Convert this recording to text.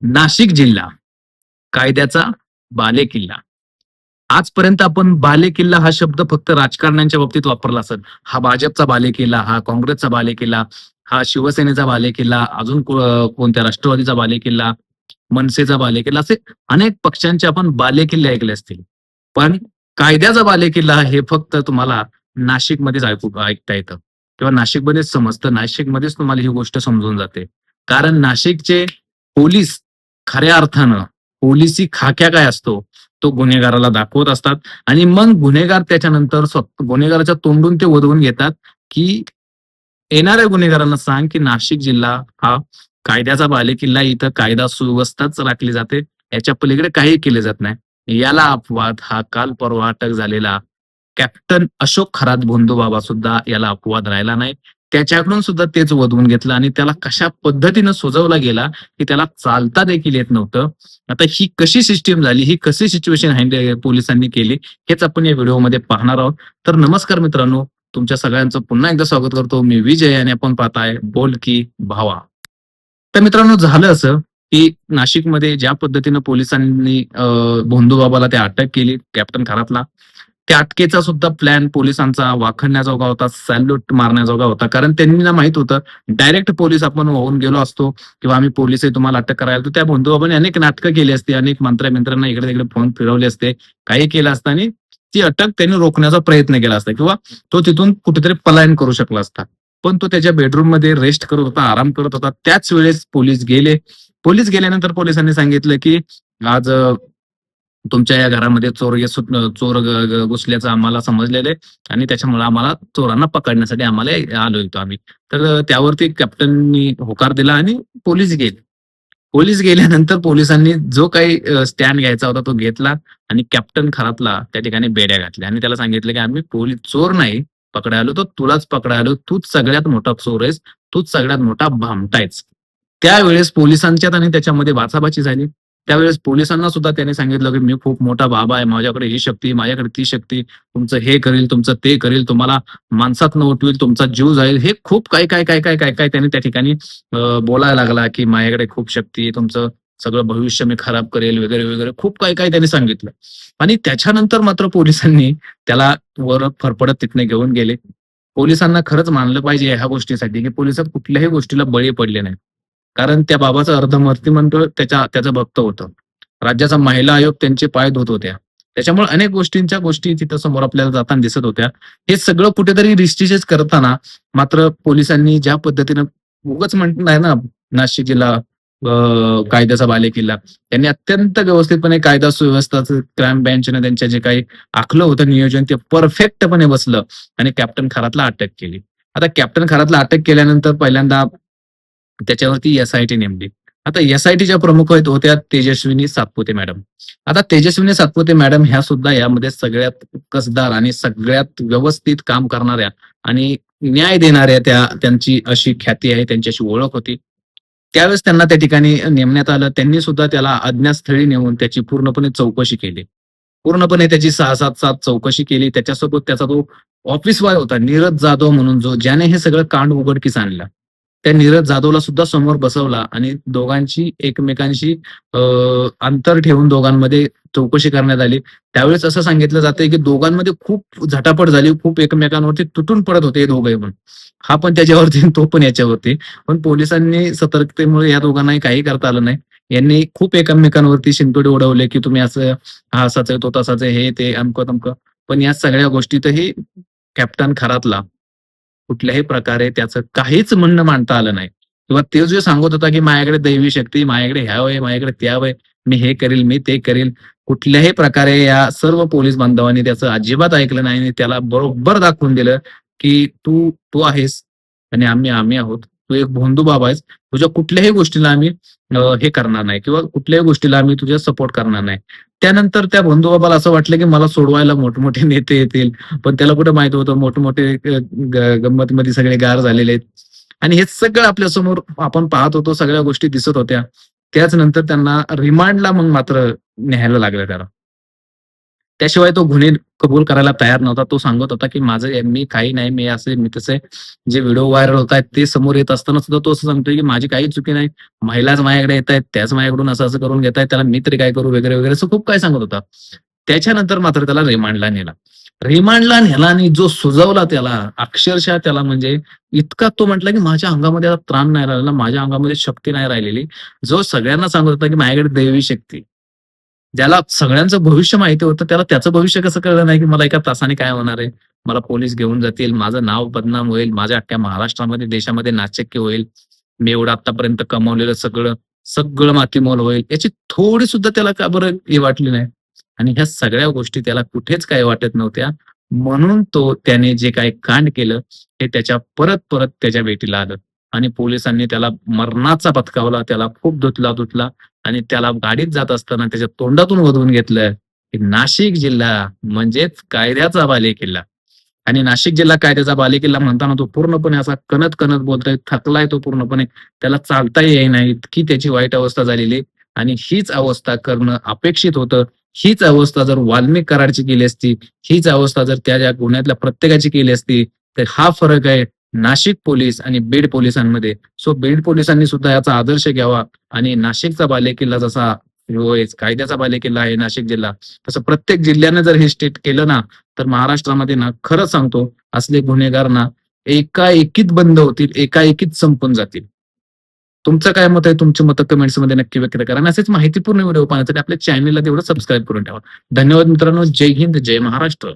नाशिक जिल्हा कायद्याचा बालेकिल्ला. आजपर्यंत आपण बालेकिल्ला हा शब्द फक्त राजकारण्यांच्या बाबतीत वापरला असेल. हा भाजपचा बालेकिल्ला, हा काँग्रेसचा बालेकिल्ला, हा शिवसेनेचा बालेकिल्ला, अजून कोणत्या राष्ट्रवादीचा बालेकिल्ला, मनसेचा बालेकिल्ला, असे अनेक पक्षांचे आपण बालेकिल्ले ऐकले असतील. पण कायद्याचा बालेकिल्ला हे फक्त तुम्हाला नाशिकमध्येच ऐकता येतं किंवा नाशिकमध्येच समजतं. नाशिकमध्येच तुम्हाला ही गोष्ट समजून जाते. कारण नाशिकचे पोलीस खऱ्या अर्थानं पोलिसी खाक्या काय असतो तो गुन्हेगाराला दाखवत असतात आणि मग गुन्हेगार त्याच्यानंतर गुन्हेगाराच्या तोंडून ते वधवून घेतात की येणाऱ्या गुन्हेगारांना सांग की नाशिक जिल्हा हा कायद्याचा बालेकिल्ला, इथं कायदा सुव्यवस्थाच राखली जाते, याच्या पलीकडे काही केले जात नाही. याला अपवाद हा काल परवा अटक झालेला कॅप्टन अशोक खरात भोंदूबाबा सुद्धा याला अपवाद राहिला नाही. त्याच्याकडून सुद्धा तेच वधवून घेतलं आणि त्याला कशा पद्धतीनं सुजवला गेला की त्याला चालता देखील येत नव्हतं. आता ही कशी सिस्टीम झाली, ही कशी सिच्युएशन हँडल पोलिसांनी केली, हेच आपण या व्हिडिओमध्ये पाहणार आहोत. तर नमस्कार मित्रांनो, तुमच्या सगळ्यांचं पुन्हा एकदा स्वागत करतो. मी विजय आणि आपण पाहताय बोल की भावा. तर मित्रांनो, झालं असं की नाशिकमध्ये ज्या पद्धतीनं पोलिसांनी भोंदूबाबाला ते अटक केली, कॅप्टन खरातला, त्या अटकेचा सुद्धा प्लॅन पोलिसांचा वाखण्याजोगा होता, सॅल्यूट मारण्याजोगा होता. कारण त्यांना माहित होतं डायरेक्ट पोलीस आपण होऊन गेलो असतो किंवा आम्ही पोलीस आहे तुम्हाला अटक करायला, तर त्या भोंदूबाबांनी अनेक नाटकं केली असती, अनेक मंत्र्यांना इकडे तिकडे फोन फिरवले असते, काही केलं असतं आणि ती अटक त्यांनी रोखण्याचा प्रयत्न केला असता किंवा तो तिथून कुठेतरी पलायन करू शकला असता. पण तो त्याच्या बेडरूम मध्ये रेस्ट करत होता, आराम करत होता. त्याच वेळेस पोलीस गेले. पोलीस गेल्यानंतर पोलिसांनी सांगितलं की आज तुमच्या या घरामध्ये चोर घुसल्याचं आम्हाला समजलेलं आहे आणि त्याच्यामुळे आम्हाला चोरांना पकडण्यासाठी आम्हाला आलो होतो आम्ही. तर त्यावरती कॅप्टननी होकार दिला आणि पोलीस गेले. पोलीस गेल्यानंतर पोलिसांनी जो काही स्टँड घ्यायचा होता तो घेतला आणि कॅप्टन खरातला त्या ठिकाणी बेड्या घातल्या आणि त्याला सांगितलं की आम्ही पोलीस चोर नाही पकडायला आलो, तर तुलाच पकडायला आलो. तूच सगळ्यात मोठा चोर आहेस, तूच सगळ्यात मोठा भामटा आहेस. त्यावेळेस पोलिसांच्यात आणि त्याच्यामध्ये बाचाबाची झाली. त्यावेळेस पोलिसांना सुद्धा त्याने सांगितलं की मी खूप मोठा बाबा आहे, माझ्याकडे ही शक्ती, माझ्याकडे ती शक्ती, तुमचं हे करेल, तुमचं ते करेल, तुम्हाला माणसात उठवेल, तुमचा जीव जाईल. हे खूप काय काय काय काय काय काय त्याने त्या ठिकाणी बोलायला लागला की माझ्याकडे खूप शक्ती आहे, तुमचं सगळं भविष्य मी खराब करेल वगैरे वगैरे खूप काही काही त्यांनी सांगितलं. आणि त्याच्यानंतर मात्र पोलिसांनी त्याला वर फरफडत तिथने घेऊन गेले. पोलिसांना खरंच मानलं पाहिजे ह्या गोष्टीसाठी की पोलिसात कुठल्याही गोष्टीला बळी पडले नाही. कारण त्या बाबाचं अर्धमूर्तिमंत त्याचा भक्त होतं. राज्याचा महिला आयोग त्यांचे पाय धुत होत्या. त्याच्यामुळे अनेक गोष्टी तिथं समोर आपल्याला जाताना दिसत होत्या. हे सगळं कुठेतरी रिस्ट्रिक्शन करताना मात्र पोलिसांनी ज्या पद्धतीनं उगाच म्हणत ना नाशिक जिल्हा कायद्याचा बालेकिल्ला, त्यांनी अत्यंत व्यवस्थितपणे कायदा सुव्यवस्थाचं क्राईम बेंचने त्यांच्या जे काही आखलं होतं नियोजन ते परफेक्टपणे बसलं आणि कॅप्टन खरातला अटक केली. आता कॅप्टन खरातला अटक केल्यानंतर पहिल्यांदा त्याच्यावरती एस-आय-टी नेमली. आता एस-आय-टीच्या प्रमुख होत्या तेजस्विनी सातपुते मॅडम. आता तेजस्विनी सातपुते मॅडम ह्या सुद्धा यामध्ये सगळ्यात कसदार आणि सगळ्यात व्यवस्थित काम करणाऱ्या आणि न्याय देणाऱ्या त्यांची अशी ख्याती आहे, त्यांची अशी ओळख होती. त्यावेळेस त्यांना त्या ठिकाणी नेमण्यात आलं. त्यांनी सुद्धा त्याला अज्ञातस्थळी नेऊन त्याची पूर्णपणे चौकशी केली. पूर्णपणे त्याची 6-7 चौकशी केली. त्याच्यासोबत त्याचा तो ऑफिस बॉय होता नीरज जाधव म्हणून, ज्याने हे सगळं कांड उघडकीस आणलं. त्या नीरज जाधवला सुद्धा समोर बसवला आणि दोघांची एकमेकांशी अंतर ठेवून दोघांमध्ये चौकशी करण्यात आली. त्यावेळेस असं सांगितलं जातंय की दोघांमध्ये खूप झटापट झाली, खूप एकमेकांवरती तुटून पडत होते हे दोघंही पण. हा पण त्याच्यावरती तो पण याच्यावरती. पण पोलिसांनी सतर्कतेमुळे या दोघांनाही काही करता आलं नाही. यांनी खूप एकमेकांवरती शिंतोडे उडवले की तुम्ही असं, हा असाच आहे, तो तसाच आहे, हे ते अमकं तमकं. पण या सगळ्या गोष्टीतही कॅप्टन खरातला कुठल्याही प्रकारे त्याचं काहीच म्हणणं मांडता आलं नाही किंवा तो जो सांगत होता की माझ्याकडे दैवी शक्ती, माझ्याकडे ह्या वय, माझ्याकडे त्या वय, मी हे करील, मी ते करील. कुठल्याही प्रकारे या सर्व पोलीस बांधवांनी त्याचं अजिबात ऐकलं नाही आणि त्याला बरोबर दाखवून दिलं की तू आहेस आणि आम्ही आहोत. तू एक भोंदू बाबा आहेस. तुझ्या कुठल्याही गोष्टीला आम्ही हे करणार नाही किंवा कुठल्याही गोष्टीला आम्ही तुझ्या सपोर्ट करणार नाही. त्यानंतर त्या भोंदूबाबाला असं वाटलं की मला सोडवायला मोठमोठे नेते येतील. पण त्याला कुठं माहित होतं मोठमोठे गंमतमध्ये सगळे गार झालेले आहेत. आणि हे सगळं आपल्या समोर आपण पाहत होतो, सगळ्या गोष्टी दिसत होत्या. त्याच नंतर त्यांना रिमांडला मग मात्र न्यायला लागलं त्याला. त्याशिवाय तो गुन्हे कबूल करायला तयार नव्हता. तो सांगत होता, की मी काही नाही, मी तसे जे व्हिडिओ व्हायरल होत आहेत ते समोर येत असताना सुद्धा तो असं सांगतोय, की माझी काही चुकी नाही. महिलाच माझ्याकडे येतायत, त्याच माझ्याकडून असं-असं करून घेतायत. त्याला मी तरी काय करू वगैरे, वगैरे असं खूप काही सांगत होता. त्याच्यानंतर मात्र त्याला रिमांडला नेला. रिमांडला नेला आणि जो सुजवला त्याला, अक्षरशः त्याला म्हणजे इतका तो म्हटला, की माझ्या अंगामध्ये आता त्राण नाही राहिलेला, माझ्या अंगामध्ये शक्ती नाही राहिलेली. जो सगळ्यांना सांगत होता, की माझ्याकडे दैवी शक्ती. ज्याला सगळ्यांचं भविष्य माहिती होतं, त्याला त्याचं भविष्य कसं कळलं नाही, की मला एका तासाने काय होणार आहे? मला पोलीस घेऊन जातील, माझं नाव बदनाम होईल, माझ्या अख्ख्या महाराष्ट्रामध्ये, देशामध्ये नाचक्की होईल. मी एवढं आत्तापर्यंत कमावलेलं सगळं, सगळं मातीमोल होईल. याची थोडी सुद्धा त्याला का बरं हे वाटली नाही. आणि ह्या सगळ्या गोष्टी त्याला कुठेच काही वाटत नव्हत्या. म्हणून त्याने जे काही कांड केलं, हे त्याच्या परत-परत त्याच्या भेटीला आलं आणि पोलिसांनी त्याला मरणाचा पत्कावला. त्याला खूप धुतला आणि त्याला गाडीत जात असताना त्याच्या तोंडातून वधवून घेतलं, की नाशिक जिल्हा म्हणजेच कायद्याचा बालेकिल्ला. आणि नाशिक जिल्हा कायद्याचा बालेकिल्ला म्हणताना तो पूर्णपणे असा कणत-कणत बोलतोय, थकलाय तो पूर्णपणे. त्याला चालताही येईना इतकी त्याची वाईट अवस्था झालेली आणि हीच अवस्था करणं अपेक्षित होतं. हीच अवस्था जर वाल्मिक कराडची केली असती, हीच अवस्था जर त्या गुन्ह्यातल्या प्रत्येकाची केली असती, तर हा फरक आहे नाशिक पोलीस आणि बीड पोलिसांमध्ये. सो बीड पोलिसांनी सुद्धा याचा आदर्श घ्यावा आणि नाशिकचा बालेकिल्ला जसा होय, कायद्याचा बालेकिल्ला आहे नाशिक जिल्हा, तसं प्रत्येक जिल्ह्यानं जर हे स्टेट केलं ना, तर महाराष्ट्रामध्ये ना खरं सांगतो असले गुन्हेगार ना एकाएकीत बंद होतील, एकाएकीत संपून जातील. तुमचं काय मत आहे? तुमची मतं कमेंट्समध्ये नक्की व्यक्त करा आणि असेच माहितीपूर्ण व्हिडिओ पाहण्यासाठी आपल्या चॅनलला तेवढं सबस्क्राईब करून ठेवा. धन्यवाद मित्रांनो. जय हिंद, जय महाराष्ट्र.